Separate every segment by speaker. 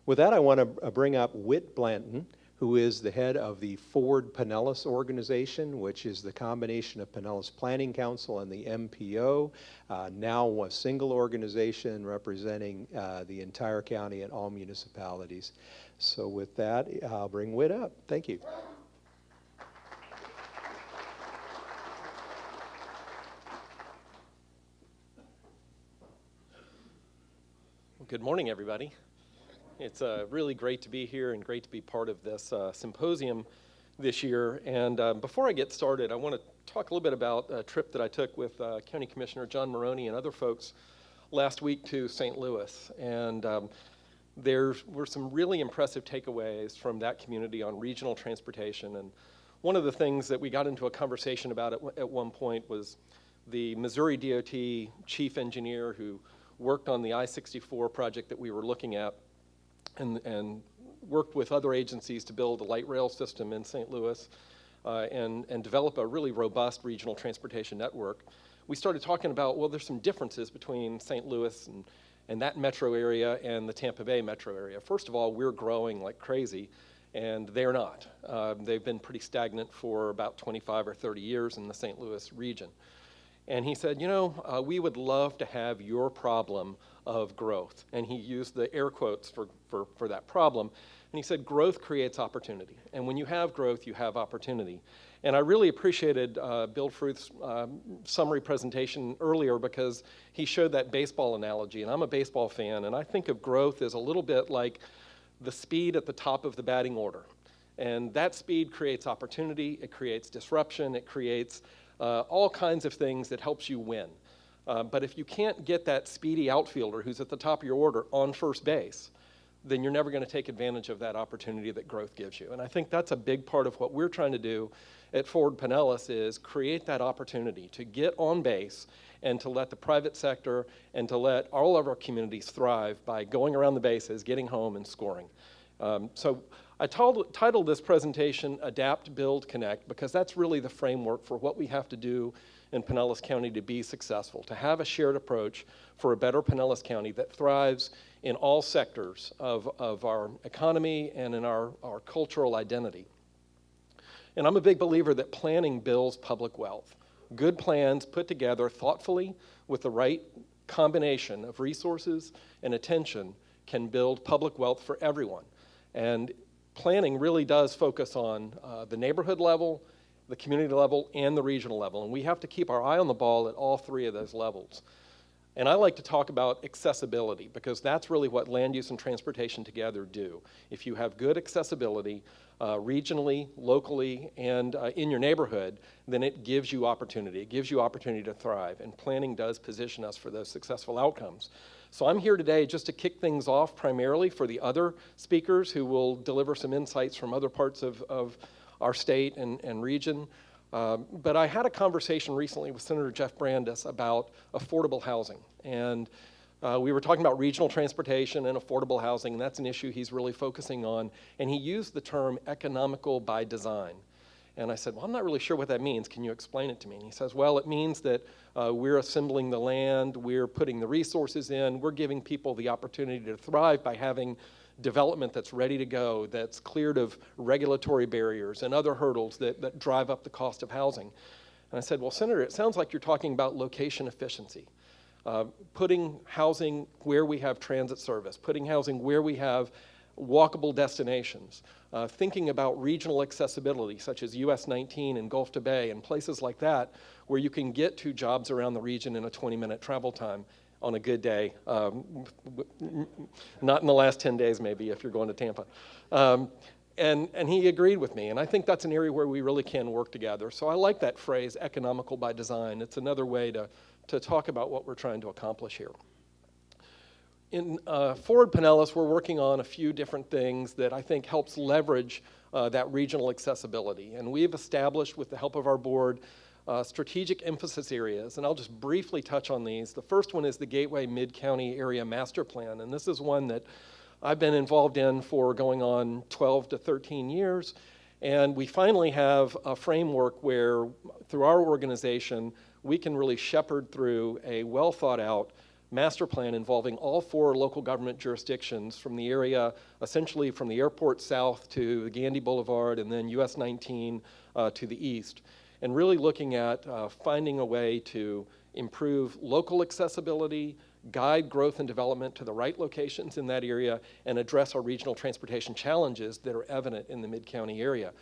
Speaker 1: With that, I want to bring up Whit Blanton, who is the head of the Forward Pinellas organization, which is the combination of Pinellas Planning Council and the MPO, now a single organization representing the entire county and all municipalities. So with that, I'll bring Whit up. Thank you.
Speaker 2: Good morning, everybody. It's really great to be here and great to be part of this symposium this year. And before I get started, I want to talk a little bit about a trip that I took with County Commissioner John Maroney and other folks last week to St. Louis. And there were some really impressive takeaways from that community on regional transportation. And one of the things that we got into a conversation about at one point was the Missouri DOT chief engineer who worked on the I-64 project that we were looking at and worked with other agencies to build a light rail system in St. Louis and develop a really robust regional transportation network. We started talking about, well, there's some differences between St. Louis and that metro area and the Tampa Bay metro area. First of all, we're growing like crazy, and they're not. They've been pretty stagnant for about 25 or 30 years in the St. Louis region. And he said, you know, we would love to have your problem of growth. And he used the air quotes for that problem. And he said, growth creates opportunity. And when you have growth, you have opportunity. And I really appreciated Bill Fruth's summary presentation earlier because he showed that baseball analogy. And I'm a baseball fan, and I think of growth as a little bit like the speed at the top of the batting order. And that speed creates opportunity, it creates disruption, it creates all kinds of things that helps you win. But if you can't get that speedy outfielder who's at the top of your order on first base, then you're never going to take advantage of that opportunity that growth gives you. And I think that's a big part of what we're trying to do at Forward Pinellas is create that opportunity to get on base and to let the private sector and to let all of our communities thrive by going around the bases, getting home, and scoring. So I titled this presentation Adapt, Build, Connect because that's really the framework for what we have to do in Pinellas County to be successful, to have a shared approach for a better Pinellas County that thrives in all sectors of our economy and in our cultural identity. And I'm a big believer that planning builds public wealth. Good plans put together thoughtfully with the right combination of resources and attention can build public wealth for everyone. And planning really does focus on the neighborhood level, the community level, and the regional level. And we have to keep our eye on the ball at all three of those levels. And I like to talk about accessibility because that's really what land use and transportation together do. If you have good accessibility regionally, locally, and in your neighborhood, then it gives you opportunity. It gives you opportunity to thrive. And planning does position us for those successful outcomes. So I'm here today just to kick things off primarily for the other speakers who will deliver some insights from other parts of our state and region. But I had a conversation recently with Senator Jeff Brandes about affordable housing. And we were talking about regional transportation and affordable housing, and that's an issue he's really focusing on. And he used the term economical by design. And I said, well, I'm not really sure what that means. Can you explain it to me? And he says, well, it means that we're assembling the land, we're putting the resources in, we're giving people the opportunity to thrive by having development that's ready to go, that's cleared of regulatory barriers and other hurdles that drive up the cost of housing. And I said, well, Senator, it sounds like you're talking about location efficiency. Putting housing where we have transit service, putting housing where we have walkable destinations, thinking about regional accessibility such as US 19 and Gulf to Bay and places like that where you can get to jobs around the region in a 20-minute travel time on a good day, not in the last 10 days maybe if you're going to Tampa. And he agreed with me, and I think that's an area where we really can work together. So I like that phrase, economical by design. It's another way to talk about what we're trying to accomplish here. In Forward Pinellas, we're working on a few different things that I think helps leverage that regional accessibility. And we've established, with the help of our board, strategic emphasis areas, and I'll just briefly touch on these. The first one is the Gateway Mid-County Area Master Plan, and this is one that I've been involved in for going on 12 to 13 years, and we finally have a framework where, through our organization, we can really shepherd through a well-thought-out master plan involving all 4 local government jurisdictions from the area, essentially from the airport south to Gandy Boulevard and then US 19 to the east, and really looking at finding a way to improve local accessibility, guide growth and development to the right locations in that area, and address our regional transportation challenges that are evident in the Mid-County area.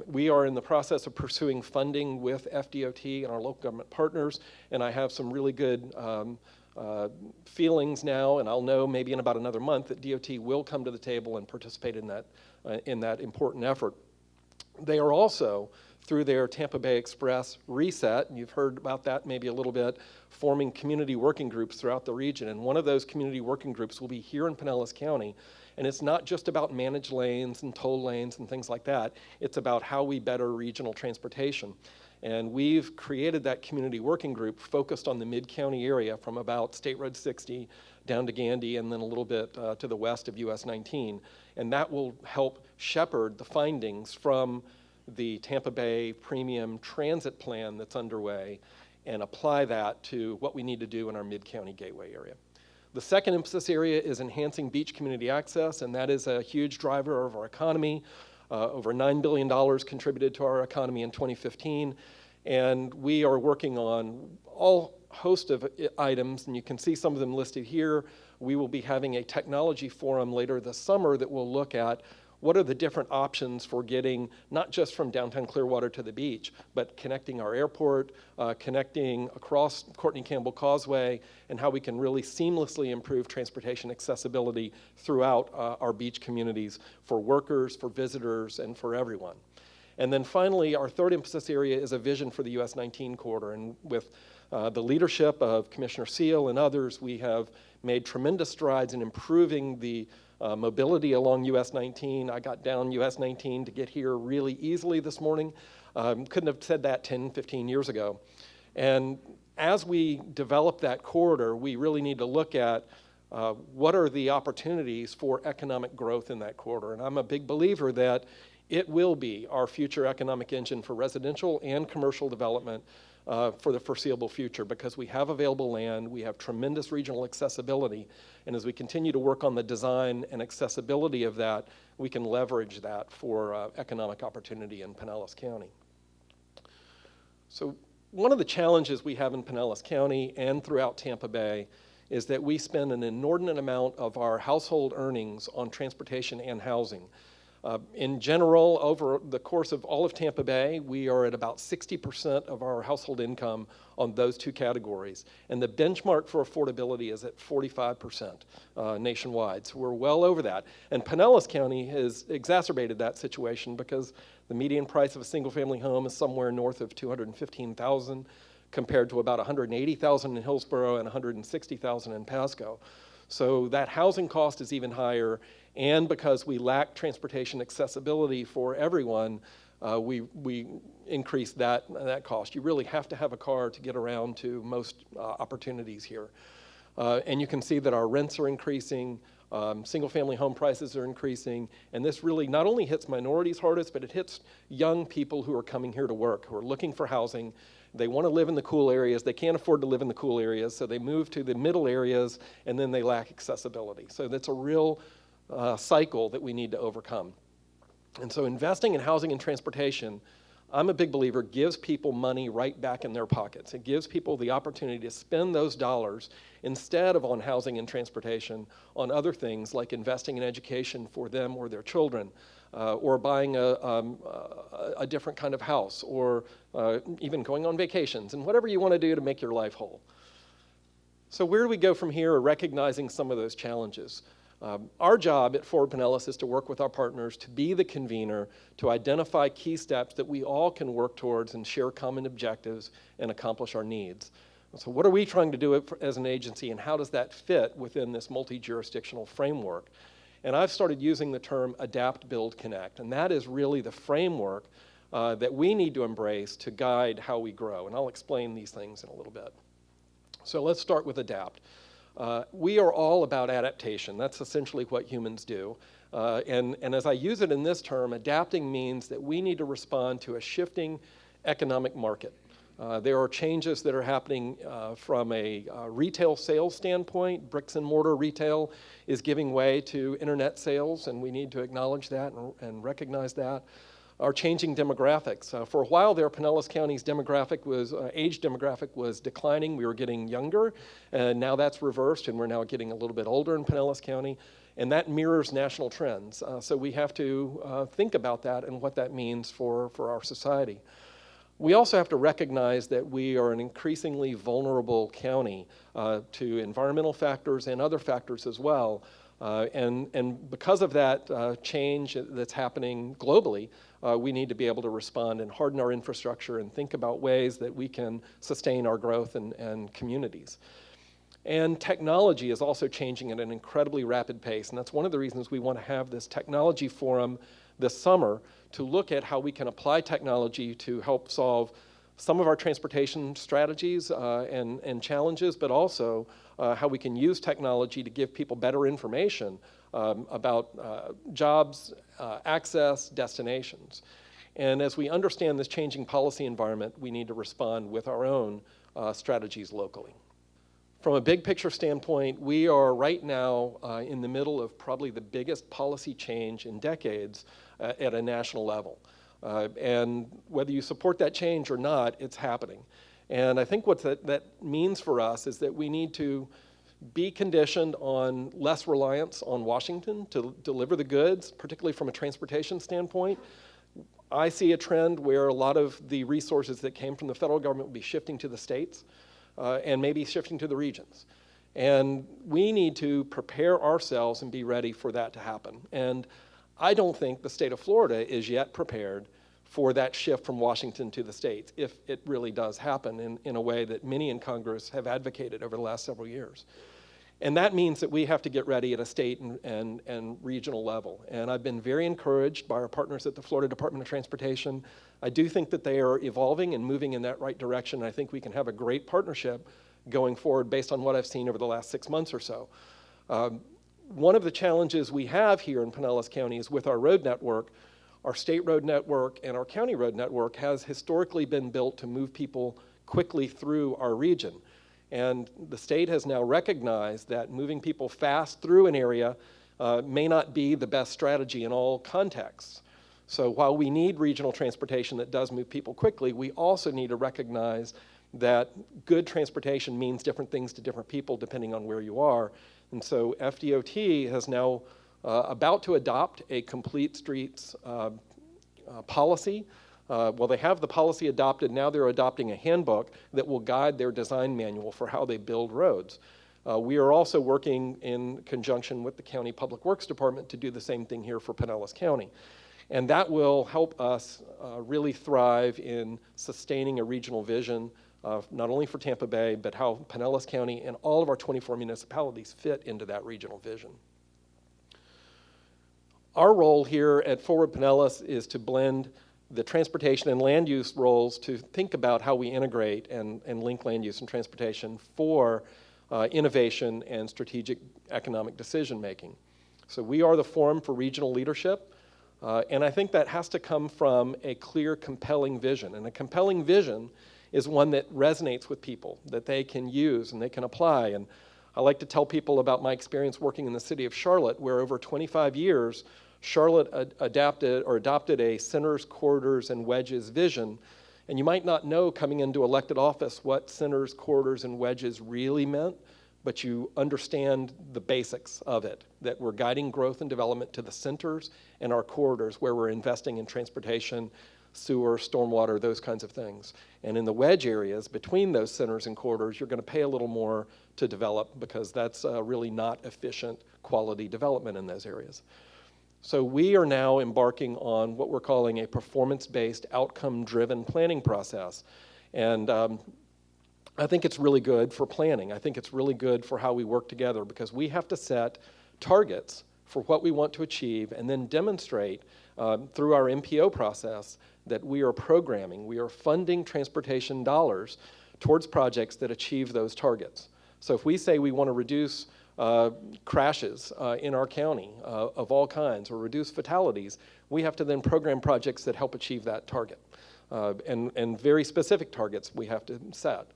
Speaker 2: We are in the process of pursuing funding with FDOT and our local government partners, and I have some really good feelings now, and I'll know maybe in about another month that DOT will come to the table and participate in that important effort. They are also, through their Tampa Bay Express reset, and you've heard about that maybe a little bit, forming community working groups throughout the region. And one of those community working groups will be here in Pinellas County. And it's not just about managed lanes and toll lanes and things like that. It's about how we better regional transportation. And we've created that community working group focused on the Mid-County area from about State Road 60 down to Gandy and then a little bit to the west of US 19. And that will help shepherd the findings from the Tampa Bay Premium Transit Plan that's underway and apply that to what we need to do in our Mid-County Gateway area. The second emphasis area is enhancing beach community access, and that is a huge driver of our economy. Over $9 billion contributed to our economy in 2015, and we are working on all host of items, and you can see some of them listed here. We will be having a technology forum later this summer that will look at what are the different options for getting not just from downtown Clearwater to the beach, but connecting our airport, connecting across Courtney Campbell Causeway, and how we can really seamlessly improve transportation accessibility throughout our beach communities for workers, for visitors, and for everyone. And then finally, our third emphasis area is a vision for the US 19 corridor. And with the leadership of Commissioner Seal and others, we have made tremendous strides in improving the mobility along US 19. I got down US 19 to get here really easily this morning. Couldn't have said that 10, 15 years ago. And as we develop that corridor, we really need to look at what are the opportunities for economic growth in that corridor. And I'm a big believer that it will be our future economic engine for residential and commercial development for the foreseeable future, because we have available land, we have tremendous regional accessibility, and as we continue to work on the design and accessibility of that, we can leverage that for economic opportunity in Pinellas County. So one of the challenges we have in Pinellas County and throughout Tampa Bay is that we spend an inordinate amount of our household earnings on transportation and housing. In general, over the course of all of Tampa Bay, we are at about 60% of our household income on those two categories. And the benchmark for affordability is at 45% nationwide. So we're well over that. And Pinellas County has exacerbated that situation because the median price of a single-family home is somewhere north of $215,000 compared to about $180,000 in Hillsborough and $160,000 in Pasco. So that housing cost is even higher, and because we lack transportation accessibility for everyone, we increase that cost. You really have to have a car to get around to most opportunities here. And you can see that our rents are increasing, single-family home prices are increasing, and this really not only hits minorities hardest, but it hits young people who are coming here to work, who are looking for housing. They want to live in the cool areas. They can't afford to live in the cool areas, so they move to the middle areas, and then they lack accessibility. So that's a real cycle that we need to overcome. And so investing in housing and transportation, I'm a big believer, gives people money right back in their pockets. It gives people the opportunity to spend those dollars instead of on housing and transportation on other things like investing in education for them or their children, or buying a different kind of house, or even going on vacations, and whatever you want to do to make your life whole. So where do we go from here, recognizing some of those challenges? Our job at Forward Pinellas is to work with our partners to be the convener, to identify key steps that we all can work towards and share common objectives and accomplish our needs. So what are we trying to do as an agency, and how does that fit within this multi-jurisdictional framework? And I've started using the term adapt, build, connect, and that is really the framework that we need to embrace to guide how we grow. And I'll explain these things in a little bit. So let's start with adapt. We are all about adaptation. That's essentially what humans do. And as I use it in this term, adapting means that we need to respond to a shifting economic market. There are changes that are happening from a retail sales standpoint. Bricks and mortar retail is giving way to internet sales, and we need to acknowledge that and recognize that. Our changing demographics. For a while there, Pinellas County's age demographic was declining. We were getting younger, and now that's reversed, and we're now getting a little bit older in Pinellas County, and that mirrors national trends. So we have to think about that and what that means for our society. We also have to recognize that we are an increasingly vulnerable county to environmental factors and other factors as well. And because of that change that's happening globally, we need to be able to respond and harden our infrastructure and think about ways that we can sustain our growth and communities. And technology is also changing at an incredibly rapid pace, and that's one of the reasons we want to have this technology forum this summer to look at how we can apply technology to help solve some of our transportation strategies and challenges, but also how we can use technology to give people better information about jobs, access, destinations. And as we understand this changing policy environment, we need to respond with our own strategies locally. From a big picture standpoint, we are right now in the middle of probably the biggest policy change in decades at a national level. And whether you support that change or not, it's happening. And I think what that means for us is that we need to be conditioned on less reliance on Washington to deliver the goods, particularly from a transportation standpoint. I see a trend where a lot of the resources that came from the federal government will be shifting to the states and maybe shifting to the regions. And we need to prepare ourselves and be ready for that to happen. And I don't think the state of Florida is yet prepared for that shift from Washington to the states, if it really does happen in a way that many in Congress have advocated over the last several years. And that means that we have to get ready at a state and regional level. And I've been very encouraged by our partners at the Florida Department of Transportation. I do think that they are evolving and moving in that right direction. I think we can have a great partnership going forward based on what I've seen over the last 6 months or so. One of the challenges we have here in Pinellas County is with our road network. Our state road network and our county road network has historically been built to move people quickly through our region. And the state has now recognized that moving people fast through an area may not be the best strategy in all contexts. So while we need regional transportation that does move people quickly, we also need to recognize that good transportation means different things to different people depending on where you are. And so FDOT has now about to adopt a complete streets policy. Well, they have the policy adopted. Now they're adopting a handbook that will guide their design manual for how they build roads. We are also working in conjunction with the County Public Works Department to do the same thing here for Pinellas County. And that will help us really thrive in sustaining a regional vision, not only for Tampa Bay, but how Pinellas County and all of our 24 municipalities fit into that regional vision. Our role here at Forward Pinellas is to blend the transportation and land use roles to think about how we integrate and link land use and transportation for innovation and strategic economic decision making. So we are the forum for regional leadership, and I think that has to come from a clear, compelling vision. And a compelling vision is one that resonates with people, that they can use and they can apply. And I like to tell people about my experience working in the city of Charlotte, where over 25 years, Charlotte adopted a centers, corridors, and wedges vision. And you might not know coming into elected office what centers, corridors, and wedges really meant, but you understand the basics of it, that we're guiding growth and development to the centers and our corridors where we're investing in transportation, sewer, stormwater, those kinds of things. And in the wedge areas between those centers and corridors, you're going to pay a little more to develop because that's really not efficient quality development in those areas. So we are now embarking on what we're calling a performance-based, outcome-driven planning process. And I think it's really good for planning. I think it's really good for how we work together because we have to set targets for what we want to achieve and then demonstrate through our MPO process that we are programming, we are funding transportation dollars towards projects that achieve those targets. So if we say we want to reduce crashes in our county of all kinds or reduce fatalities, we have to then program projects that help achieve that target. and very specific targets we have to set.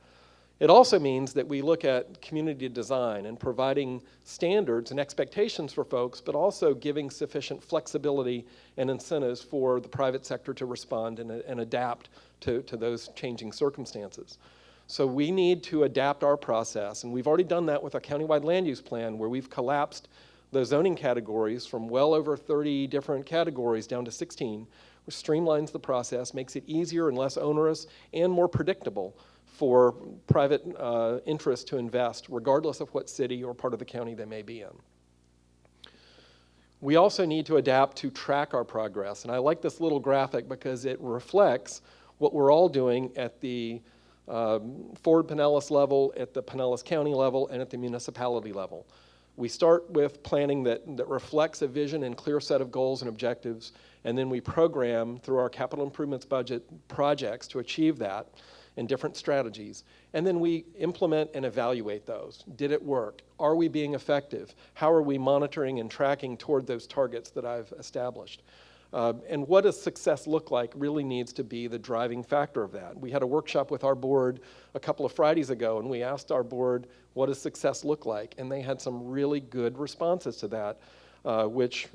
Speaker 2: It also means that we look at community design and providing standards and expectations for folks, but also giving sufficient flexibility and incentives for the private sector to respond and adapt to those changing circumstances. So we need to adapt our process, and we've already done that with our countywide land use plan, where we've collapsed the zoning categories from well over 30 different categories down to 16, which streamlines the process, makes it easier and less onerous and more predictable for private interests to invest, regardless of what city or part of the county they may be in. We also need to adapt to track our progress, and I like this little graphic because it reflects what we're all doing at the Ford Pinellas level, at the Pinellas County level, and at the municipality level. We start with planning that reflects a vision and clear set of goals and objectives, and then we program through our capital improvements budget projects to achieve that and different strategies. And then we implement and evaluate those. Did it work? Are we being effective? How are we monitoring and tracking toward those targets that I've established? And what does success look like really needs to be the driving factor of that. We had a workshop with our board a couple of Fridays ago, and we asked our board, what does success look like? And they had some really good responses to that, which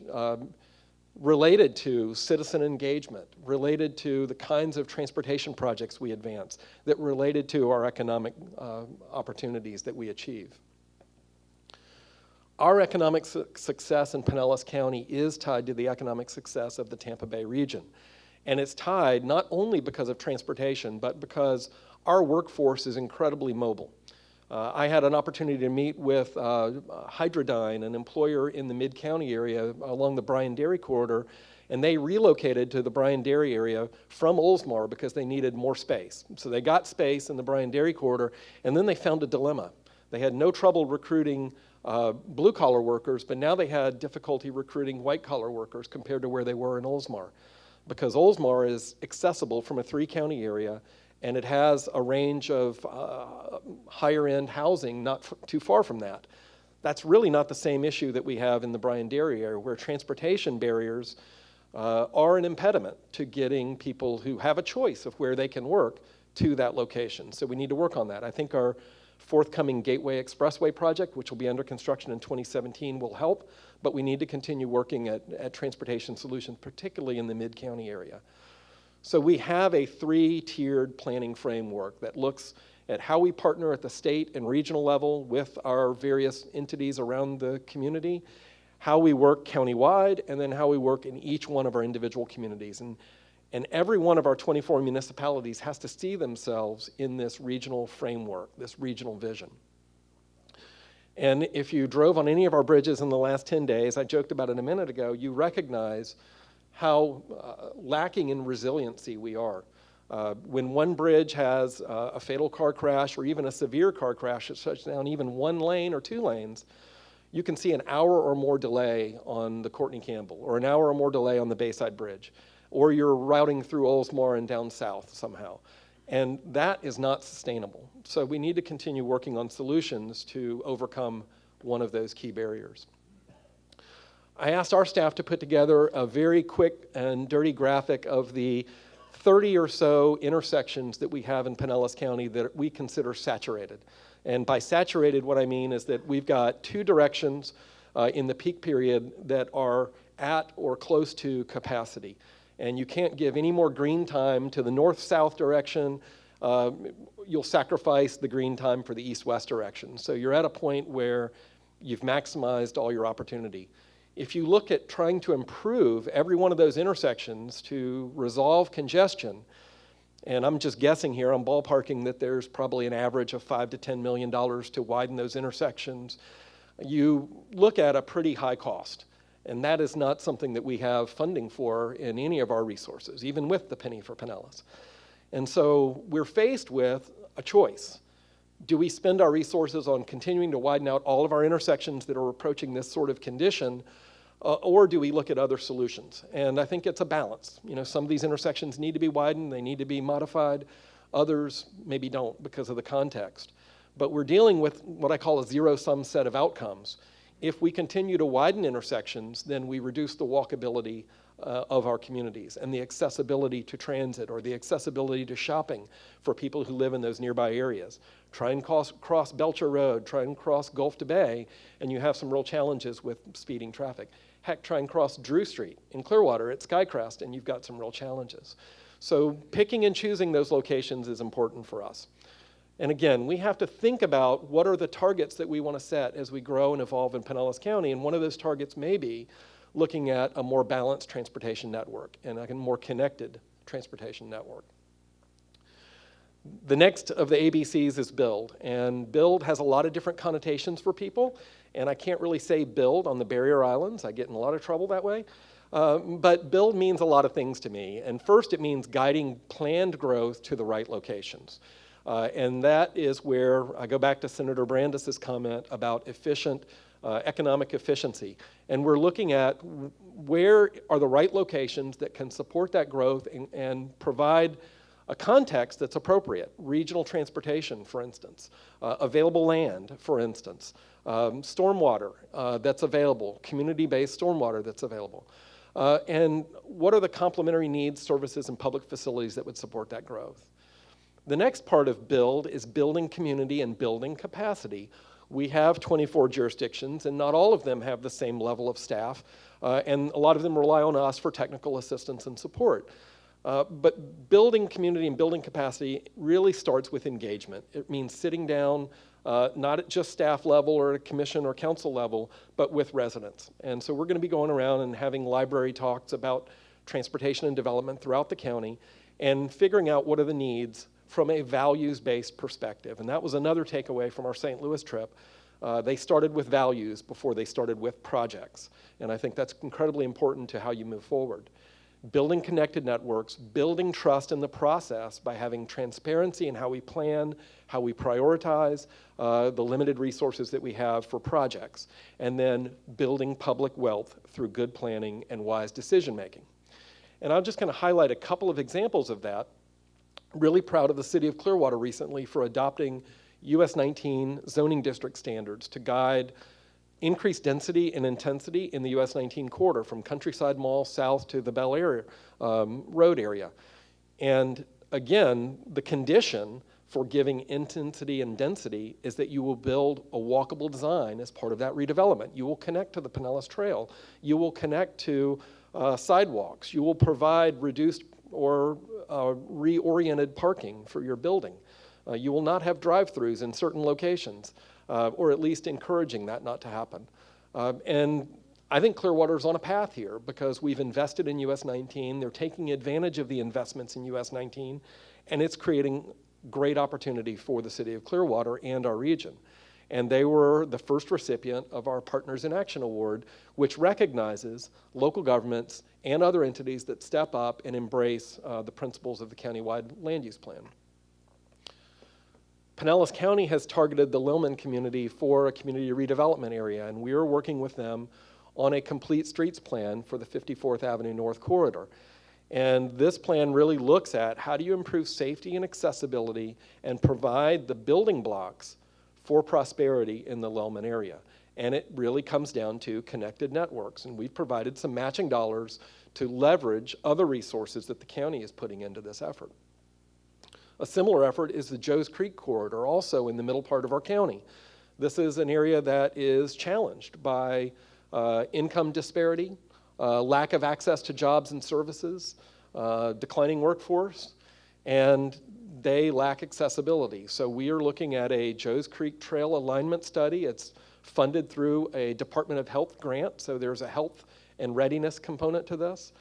Speaker 2: related to citizen engagement, related to the kinds of transportation projects we advance, that related to our economic opportunities that we achieve. Our economic success in Pinellas County is tied to the economic success of the Tampa Bay region. And it's tied not only because of transportation, but because our workforce is incredibly mobile. I had an opportunity to meet with Hydrodyne, an employer in the Mid-County area along the Bryan Dairy corridor, and they relocated to the Bryan Dairy area from Oldsmar because they needed more space. So they got space in the Bryan Dairy corridor, and then they found a dilemma. They had no trouble recruiting blue-collar workers, but now they had difficulty recruiting white-collar workers compared to where they were in Oldsmar, because Oldsmar is accessible from a 3-county area, and it has a range of higher-end housing not too far from that. That's really not the same issue that we have in the Bryan Dairy area, where transportation barriers are an impediment to getting people who have a choice of where they can work to that location. So we need to work on that. I think our forthcoming Gateway Expressway project, which will be under construction in 2017, will help, but we need to continue working at transportation solutions, particularly in the Mid-County area. So we have a 3-tiered planning framework that looks at how we partner at the state and regional level with our various entities around the community, how we work countywide, and then how we work in each one of our individual communities. And every one of our 24 municipalities has to see themselves in this regional framework, this regional vision. And if you drove on any of our bridges in the last 10 days, I joked about it a minute ago, you recognize how lacking in resiliency we are. When one bridge has a fatal car crash or even a severe car crash that shuts down even 1 lane or 2 lanes, you can see an hour or more delay on the Courtney Campbell, or an hour or more delay on the Bayside Bridge, or you're routing through Oldsmar and down south somehow. And that is not sustainable. So we need to continue working on solutions to overcome one of those key barriers. I asked our staff to put together a very quick and dirty graphic of the 30 or so intersections that we have in Pinellas County that we consider saturated. And by saturated, what I mean is that we've got 2 directions in the peak period that are at or close to capacity. And you can't give any more green time to the north-south direction. You'll sacrifice the green time for the east-west direction. So you're at a point where you've maximized all your opportunity. If you look at trying to improve every one of those intersections to resolve congestion, and I'm just guessing here, I'm ballparking that there's probably an average of $5 to $10 million to widen those intersections, you look at a pretty high cost. And that is not something that we have funding for in any of our resources, even with the penny for Pinellas. And so we're faced with a choice. Do we spend our resources on continuing to widen out all of our intersections that are approaching this sort of condition, or do we look at other solutions? And I think it's a balance. You know, some of these intersections need to be widened, they need to be modified. Others maybe don't because of the context. But we're dealing with what I call a zero-sum set of outcomes. If we continue to widen intersections, then we reduce the walkability of our communities, and the accessibility to transit or the accessibility to shopping for people who live in those nearby areas. Try and cross Belcher Road, try and cross Gulf to Bay, and you have some real challenges with speeding traffic. Heck, try and cross Drew Street in Clearwater at Skycrest, and you've got some real challenges. So picking and choosing those locations is important for us. And again, we have to think about what are the targets that we want to set as we grow and evolve in Pinellas County, and one of those targets may be looking at a more balanced transportation network and a more connected transportation network. The next of the ABCs is build, and build has a lot of different connotations for people, and I can't really say build on the barrier islands. I get in a lot of trouble that way. But build means a lot of things to me, and first it means guiding planned growth to the right locations. And that is where I go back to Senator Brandis's comment about efficient economic efficiency. And we're looking at where are the right locations that can support that growth and provide a context that's appropriate. Regional transportation, for instance, available land, for instance, stormwater that's available, community-based stormwater that's available. And what are the complementary needs, services, and public facilities that would support that growth? The next part of build is building community and building capacity. We have 24 jurisdictions, and not all of them have the same level of staff, and a lot of them rely on us for technical assistance and support. But building community and building capacity really starts with engagement. It means sitting down, not at just staff level or at a commission or council level, but with residents. And so we're going to be going around and having library talks about transportation and development throughout the county and figuring out what are the needs from a values-based perspective. And that was another takeaway from our St. Louis trip. They started with values before they started with projects. And I think that's incredibly important to how you move forward. Building connected networks, building trust in the process by having transparency in how we plan, how we prioritize the limited resources that we have for projects, and then building public wealth through good planning and wise decision making. And I'm just going to highlight a couple of examples of that. Really proud of the city of Clearwater recently for adopting US 19 zoning district standards to guide increased density and intensity in the US 19 corridor from Countryside Mall south to the Bel Air road area. And again, the condition for giving intensity and density is that you will build a walkable design as part of that redevelopment. You will connect to the Pinellas Trail. You will connect to sidewalks. You will provide reduced or reoriented parking for your building. You will not have drive-throughs in certain locations, or at least encouraging that not to happen. And I think Clearwater's on a path here because we've invested in US 19. They're taking advantage of the investments in US 19, and it's creating great opportunity for the city of Clearwater and our region. And they were the first recipient of our Partners in Action Award, which recognizes local governments and other entities that step up and embrace the principles of the countywide land use plan. Pinellas County has targeted the Lillman community for a community redevelopment area, and we are working with them on a complete streets plan for the 54th Avenue North Corridor. And this plan really looks at how do you improve safety and accessibility and provide the building blocks for prosperity in the Lillman area. And it really comes down to connected networks. And we've provided some matching dollars to leverage other resources that the county is putting into this effort. A similar effort is the Joe's Creek corridor, also in the middle part of our county. This is an area that is challenged by income disparity, lack of access to jobs and services, declining workforce, and they lack accessibility. So we are looking at a Joe's Creek Trail alignment study. It's funded through a Department of Health grant, so there's a health and readiness component to this.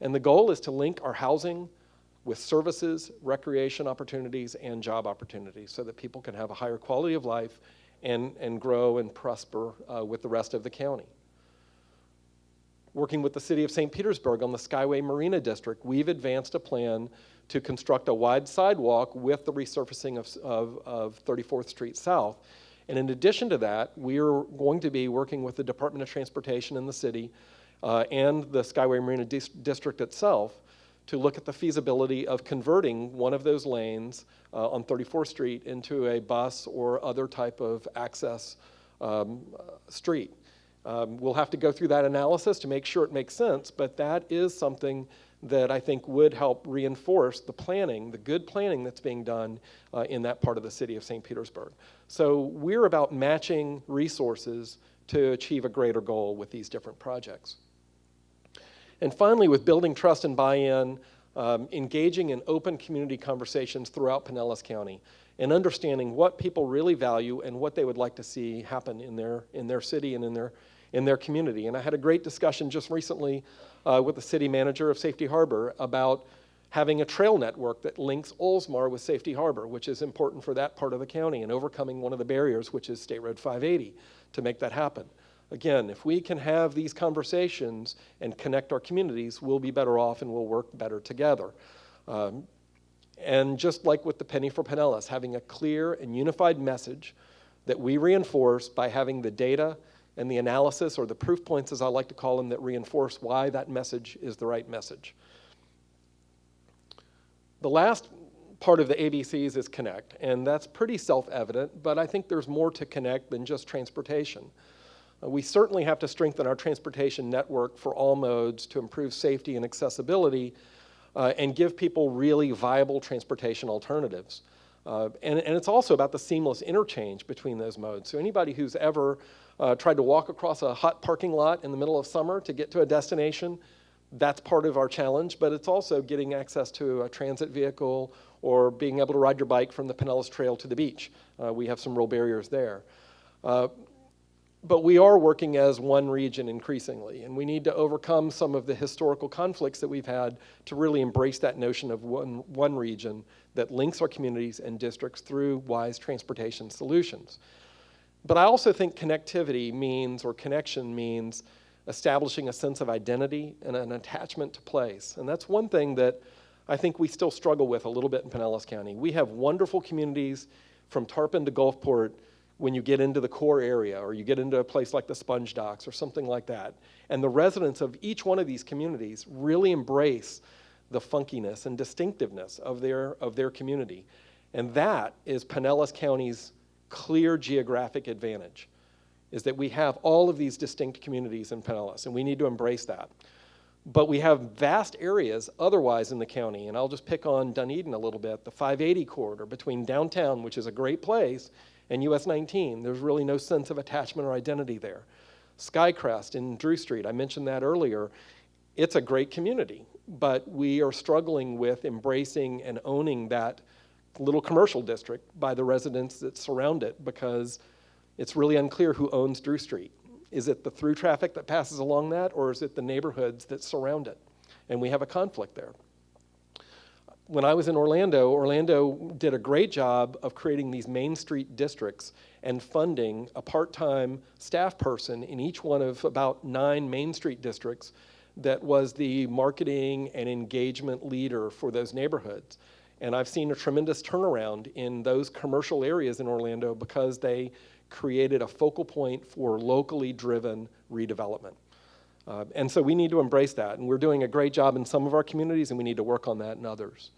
Speaker 2: And the goal is to link our housing with services, recreation opportunities, and job opportunities so that people can have a higher quality of life and grow and prosper with the rest of the county. Working with the city of St. Petersburg on the Skyway Marina District, we've advanced a plan to construct a wide sidewalk with the resurfacing of 34th Street South. And in addition to that, we're going to be working with the Department of Transportation in the city and the Skyway Marina District itself to look at the feasibility of converting one of those lanes on 34th Street into a bus or other type of access street. We'll have to go through that analysis to make sure it makes sense, but that is something that I think would help reinforce the planning, the good planning that's being done in that part of the city of St. Petersburg. So we're about matching resources to achieve a greater goal with these different projects. And finally, with building trust and buy-in, engaging in open community conversations throughout Pinellas County and understanding what people really value and what they would like to see happen in their city and in their community. And I had a great discussion just recently with the city manager of Safety Harbor about having a trail network that links Oldsmar with Safety Harbor, which is important for that part of the county, and overcoming one of the barriers, which is State Road 580, to make that happen. Again, if we can have these conversations and connect our communities, we'll be better off and we'll work better together. And just like with the Penny for Pinellas, having a clear and unified message that we reinforce by having the data and the analysis, or the proof points as I like to call them, that reinforce why that message is the right message. The last part of the ABCs is connect, and that's pretty self-evident, but I think there's more to connect than just transportation. We certainly have to strengthen our transportation network for all modes to improve safety and accessibility and give people really viable transportation alternatives. And it's also about the seamless interchange between those modes. So anybody who's ever tried to walk across a hot parking lot in the middle of summer to get to a destination, that's part of our challenge, but it's also getting access to a transit vehicle or being able to ride your bike from the Pinellas Trail to the beach. We have some real barriers there. But we are working as one region increasingly, and we need to overcome some of the historical conflicts that we've had to really embrace that notion of one region that links our communities and districts through wise transportation solutions. But I also think connectivity means, or connection means, establishing a sense of identity and an attachment to place. And that's one thing that I think we still struggle with a little bit in Pinellas County. We have wonderful communities from Tarpon to Gulfport when you get into the core area, or you get into a place like the Sponge Docks or something like that. And the residents of each one of these communities really embrace the funkiness and distinctiveness of their community. And that is Pinellas County's clear geographic advantage, is that we have all of these distinct communities in Pinellas, and we need to embrace that. But we have vast areas otherwise in the county, and I'll just pick on Dunedin a little bit, the 580 corridor between downtown, which is a great place, and US 19. There's really no sense of attachment or identity there. Skycrest in Drew Street, I mentioned that earlier. It's a great community, but we are struggling with embracing and owning that little commercial district by the residents that surround it, because it's really unclear who owns Drew Street. Is it the through traffic that passes along that, or is it the neighborhoods that surround it? And we have a conflict there. When I was in Orlando did a great job of creating these Main Street districts and funding a part-time staff person in each one of about 9 Main Street districts that was the marketing and engagement leader for those neighborhoods. And I've seen a tremendous turnaround in those commercial areas in Orlando because they created a focal point for locally driven redevelopment. And so we need to embrace that, and we're doing a great job in some of our communities, and we need to work on that in others.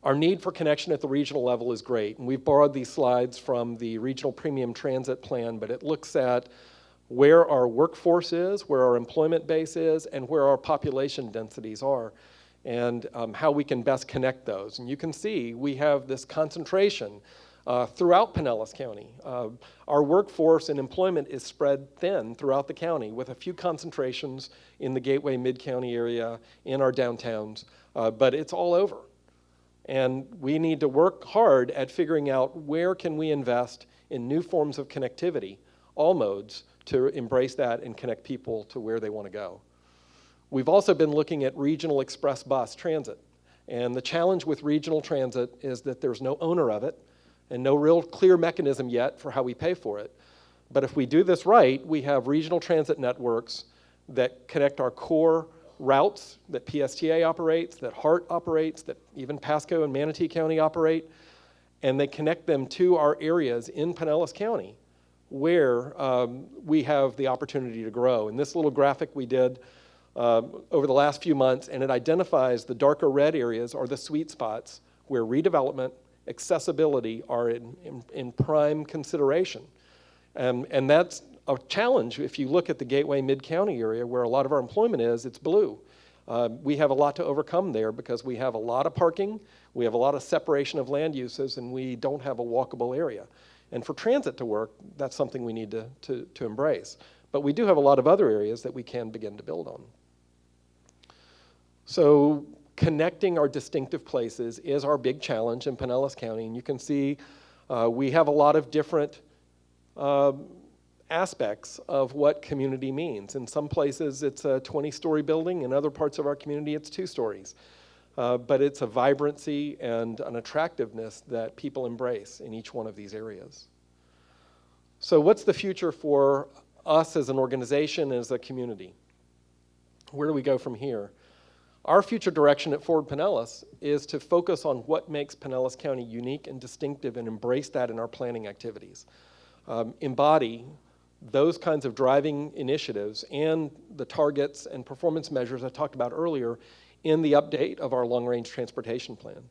Speaker 2: Our need for connection at the regional level is great, and we've borrowed these slides from the Regional Premium Transit Plan, but it looks at where our workforce is, where our employment base is, and where our population densities are, and how we can best connect those. And you can see we have this concentration throughout Pinellas County. Our workforce and employment is spread thin throughout the county, with a few concentrations in the Gateway Mid-County area, in our downtowns, but it's all over. And we need to work hard at figuring out where can we invest in new forms of connectivity, all modes, to embrace that and connect people to where they want to go. We've also been looking at regional express bus transit. And the challenge with regional transit is that there's no owner of it, and no real clear mechanism yet for how we pay for it. But if we do this right, we have regional transit networks that connect our core routes that PSTA operates, that HART operates, that even Pasco and Manatee County operate, and they connect them to our areas in Pinellas County where we have the opportunity to grow. And this little graphic we did over the last few months, and it identifies the darker red areas are the sweet spots where redevelopment, accessibility are in prime consideration. And that's a challenge. If you look at the Gateway Mid-County area where a lot of our employment is, it's blue. We have a lot to overcome there because we have a lot of parking, we have a lot of separation of land uses, and we don't have a walkable area. And for transit to work, that's something we need to embrace. But we do have a lot of other areas that we can begin to build on. So connecting our distinctive places is our big challenge in Pinellas County. And you can see we have a lot of different aspects of what community means. In some places, it's a 20-story building. In other parts of our community, it's 2 stories. But it's a vibrancy and an attractiveness that people embrace in each one of these areas. So what's the future for us as an organization, as a community? Where do we go from here? Our future direction at Forward Pinellas is to focus on what makes Pinellas County unique and distinctive and embrace that in our planning activities. Embody those kinds of driving initiatives and the targets and performance measures I talked about earlier in the update of our long-range transportation plan.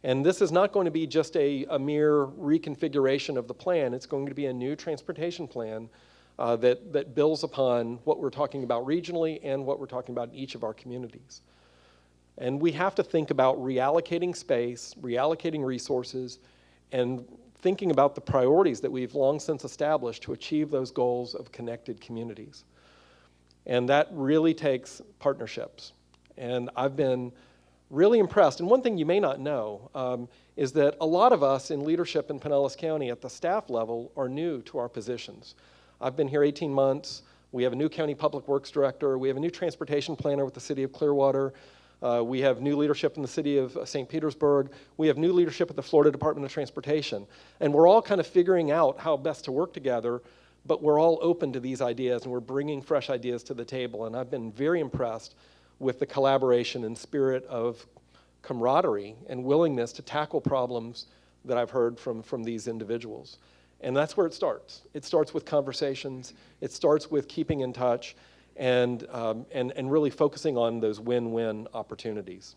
Speaker 2: And this is not going to be just a mere reconfiguration of the plan. It's going to be a new transportation plan that builds upon what we're talking about regionally and what we're talking about in each of our communities. And we have to think about reallocating space, reallocating resources, and thinking about the priorities that we've long since established to achieve those goals of connected communities. And that really takes partnerships. And I've been really impressed. And one thing you may not know is that a lot of us in leadership in Pinellas County at the staff level are new to our positions. I've been here 18 months. We have a new county public works director. We have a new transportation planner with the city of Clearwater. We have new leadership in the city of St. Petersburg. We have new leadership at the Florida Department of Transportation. And we're all kind of figuring out how best to work together, but we're all open to these ideas and we're bringing fresh ideas to the table. And I've been very impressed with the collaboration and spirit of camaraderie and willingness to tackle problems that I've heard from these individuals. And that's where it starts. It starts with conversations. It starts with keeping in touch and really focusing on those win-win opportunities.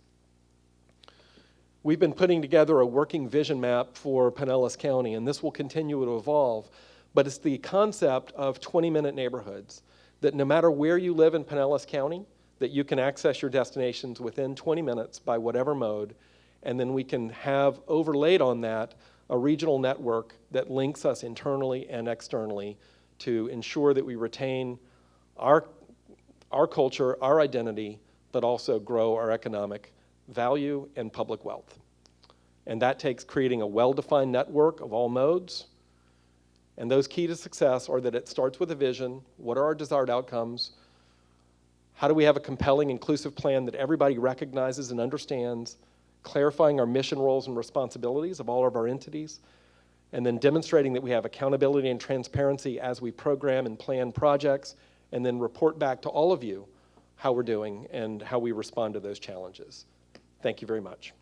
Speaker 2: We've been putting together a working vision map for Pinellas County, and this will continue to evolve, but it's the concept of 20-minute neighborhoods, that no matter where you live in Pinellas County, that you can access your destinations within 20 minutes by whatever mode, and then we can have overlaid on that a regional network that links us internally and externally to ensure that we retain our culture, our identity, but also grow our economic value and public wealth. And that takes creating a well-defined network of all modes. And those key to success are that it starts with a vision. What are our desired outcomes? How do we have a compelling, inclusive plan that everybody recognizes and understands, clarifying our mission, roles, and responsibilities of all of our entities, and then demonstrating that we have accountability and transparency as we program and plan projects, and then report back to all of you how we're doing and how we respond to those challenges. Thank you very much.